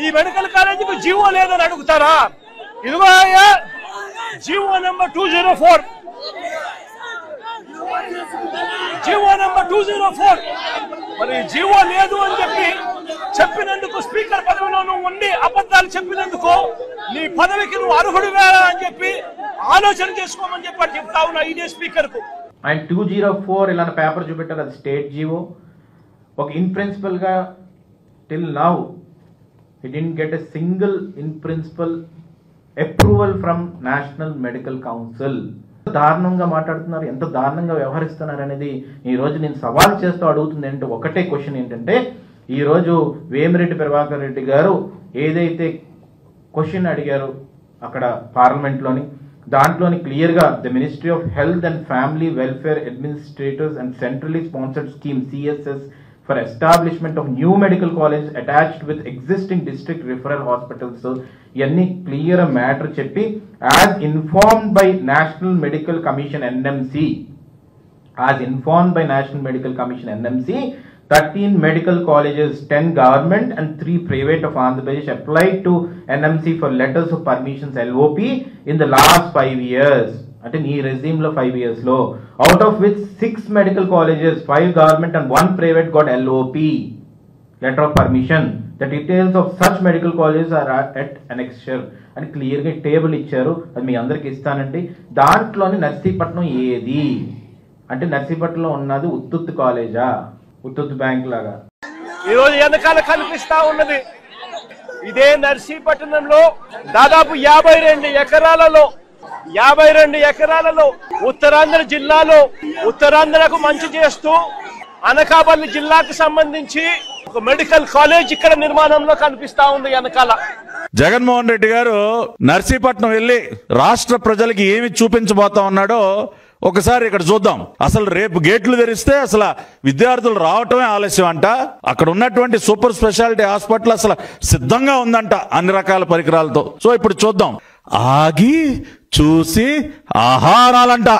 ఈ మెడికల్ కాలేజీకి జీవో లేదని అడుగుతారా? ఇదిగో జీవో నెంబర్ 204, జీవో నెంబర్ 204. మరి జీవో లేదు అని చెప్పినందుకు స్పీకర్ పదవిలో నువ్వు ఉండి అబద్ధాలు చెప్పినందుకు నీ పదవికి నువ్వు అర్హుడు వేరా అని చెప్పి ఆలోచన చేసుకోమని చెప్పి చెప్తా ఉన్నా ఇదే స్పీకర్ కు. ఆయన 204 ఇలాంటి పేపర్ చూపెట్టారు, అది స్టేట్ జీవో. ఒక ఇన్ ప్రిన్సిపల్ గా till now he didn't get a single in principle approval from National Medical Council. దారుణంగా మాట్లాడుతున్నారు, ఎంత దారుణంగా వ్యవహరిస్తున్నారు అనేది ఈ రోజు నేను సవాల్ చేస్తూ అడుగుతుంది. అంటే ఒకటే క్వశ్చన్ ఏంటంటే, ఈ రోజు వేమిరెడ్డి ప్రభాకర్ రెడ్డి గారు ఏదైతే క్వశ్చన్ అడిగారు అక్కడ పార్లమెంట్లోని, దాంట్లోని క్లియర్గా the ministry of health and family welfare administrators and centrally sponsored scheme CSS for establishment of new medical college attached with existing district referral hospitals. So yanni clear matter cheppi, as informed by National Medical Commission NMC, as informed by National Medical Commission NMC, 13 medical colleges, 10 government and 3 private of Andhra Pradesh applied to NMC for letters of permissions LOP in the last 5 years. అంటే నీ resume లో 5 years లో, out of which 6 medical colleges, 5 government and 1 private got LOP, letter of permission. The details of such medical colleges are at annexure అని క్లియర్ గా table ఇచ్చారు, అది మీ అందరికి ఇస్తానండి. దాంట్లోని నర్సీపట్నం ఏది అంటే, నర్సీపట్నంలో ఉన్నది ఉత్తుత్తు కాలేజా, ఉత్తుత్తు బ్యాంక్ లాగా ఈరోజు వెనకాల కనిపిస్తా ఉన్నది. ఇదే నర్సీపట్నంలో దాదాపు 52 ఎకరాలలో ఉత్తరాంధ్ర జిల్లాలో ఉత్తరాంధ్రకు మంచి చేస్తూ అనకాపల్లి జిల్లాకు సంబంధించి ఒక మెడికల్ కాలేజ్ ఇక్కడ నిర్మాణంలో కనిపిస్తా ఉంది వెనకాల. జగన్మోహన్ రెడ్డి గారు నర్సీపట్నం వెళ్ళి రాష్ట్ర ప్రజలకి ఏమి చూపించబోతా ఉన్నాడో ఒకసారి ఇక్కడ చూద్దాం. అసలు రేపు గేట్లు తెరిస్తే అసలు విద్యార్థులు రావటమే ఆలస్యం అంట. అక్కడ ఉన్నటువంటి సూపర్ స్పెషాలిటీ హాస్పిటల్ అసలు సిద్ధంగా ఉందంట అన్ని రకాల పరికరాలతో. సో ఇప్పుడు చూద్దాం. ఆగి చూసి ఆహారాలంట,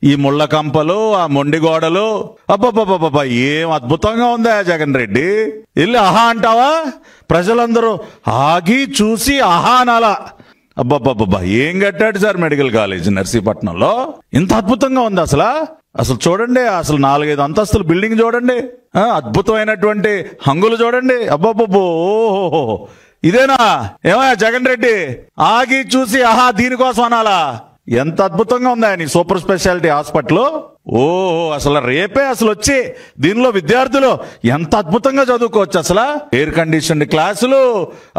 ఈ ముళ్ళ కంపలు, ఆ మొండి గోడలు, అబ్బబ్బబ్బబ్బా ఏం అద్భుతంగా ఉందా జగన్ రెడ్డి. వెళ్ళి ఆహా అంటావా? ప్రజలందరూ ఆగి చూసి ఆహా అనాలా? అబ్బబ్బబ్బబ్బా ఏం కట్టాడు సార్ మెడికల్ కాలేజ్ నర్సీపట్నంలో, ఇంత అద్భుతంగా ఉంది. అసలు చూడండి, అసలు 4-5 అంతస్తుల బిల్డింగ్ చూడండి, అద్భుతమైనటువంటి హంగులు చూడండి. అబ్బబ్బబ్బో ఓహో, ఇదేనా ఏమయ్యా జగన్ రెడ్డి? ఆగి చూసి ఆహా దీనికోసం అనాలా? ఎంత అద్భుతంగా ఉందా నీ సూపర్ స్పెషాలిటీ హాస్పిటల్. ఓహో, అసలు రేపే అసలు వచ్చి దీనిలో విద్యార్థులు ఎంత అద్భుతంగా చదువుకోవచ్చు. అసలు ఎయిర్ కండిషన్డ్ క్లాసులు,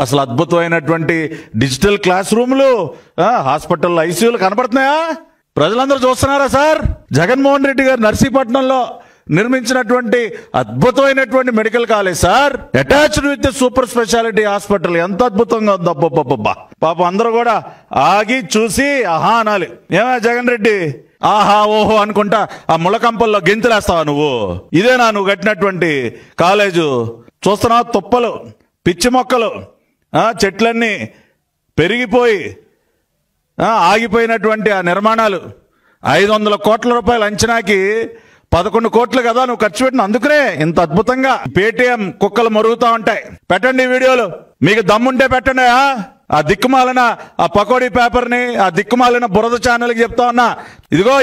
అసలు అద్భుతమైనటువంటి డిజిటల్ క్లాస్ రూమ్లు, హాస్పిటల్ ICUలు కనబడుతున్నాయా? ప్రజలందరూ చూస్తున్నారా సార్? జగన్మోహన్ రెడ్డి గారు నర్సీపట్నంలో నిర్మించినటువంటి అద్భుతమైనటువంటి medical college sir, attached with super speciality hospital. ఎంత అద్భుతంగా ఉంది. అబ్బబ్బబ్బా, పాపం అందరూ కూడా ఆగి చూసి ఆహా అనాలి. ఏమా జగన్ రెడ్డి, ఆహా ఓహో అనుకుంటా ఆ ముళ్ళకంపల్లో గెంతులేస్తావా నువ్వు? ఇదేనా నువ్వు కట్టినటువంటి కాలేజు? చూస్తున్నావు తుప్పలు, పిచ్చి మొక్కలు, చెట్లన్నీ పెరిగిపోయి ఆగిపోయినటువంటి ఆ నిర్మాణాలు. 500 కోట్ల రూపాయల అంచనాకి 11 కోట్లు కదా నువ్వు ఖర్చు పెట్టిన, అందుకనే ఇంత అద్భుతంగా. పేటీఎం కుక్కలు మరుగుతా ఉంటాయి, పెట్టండి వీడియోలు, మీకు దమ్ముంటే పెట్టండి. ఆ దిక్కుమాలిన ఆ పకోడీ పేపర్ ని, ఆ దిక్కుమాలిన బురద ఛానల్కి చెప్తా ఉన్నా, ఇదిగో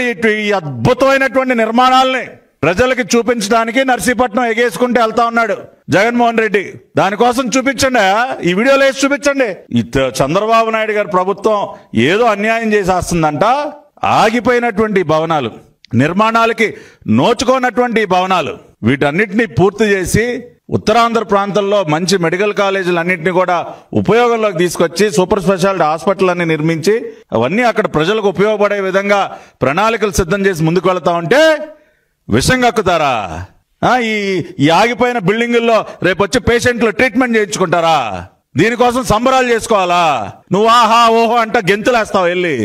ఈ అద్భుతమైనటువంటి నిర్మాణాలని ప్రజలకి చూపించడానికి నర్సీపట్నం ఎగేసుకుంటూ వెళ్తా ఉన్నాడు జగన్మోహన్ రెడ్డి. దానికోసం చూపించండి, ఈ వీడియోలో వేసి చూపించండి. చంద్రబాబు నాయుడు గారి ప్రభుత్వం ఏదో అన్యాయం చేసేస్తుందంట. ఆగిపోయినటువంటి భవనాలు, నిర్మాణాలకి నోచుకోనటువంటి భవనాలు, వీటన్నిటినీ పూర్తి చేసి ఉత్తరాంధ్ర ప్రాంతంలో మంచి మెడికల్ కాలేజీలు అన్నింటినీ కూడా ఉపయోగంలోకి తీసుకొచ్చి సూపర్ స్పెషాలిటీ హాస్పిటల్ అన్ని నిర్మించి అవన్నీ అక్కడ ప్రజలకు ఉపయోగపడే విధంగా ప్రణాళికలు సిద్ధం చేసి ముందుకు వెళ్తా ఉంటే విషం కక్కుతారా? ఈ ఆగిపోయిన బిల్డింగుల్లో రేపు వచ్చి పేషెంట్లు ట్రీట్మెంట్ చేయించుకుంటారా? దీనికోసం సంబరాలు చేసుకోవాలా? నువ్వు ఆహా ఓహో అంట గెంతులేస్తావు వెళ్ళి.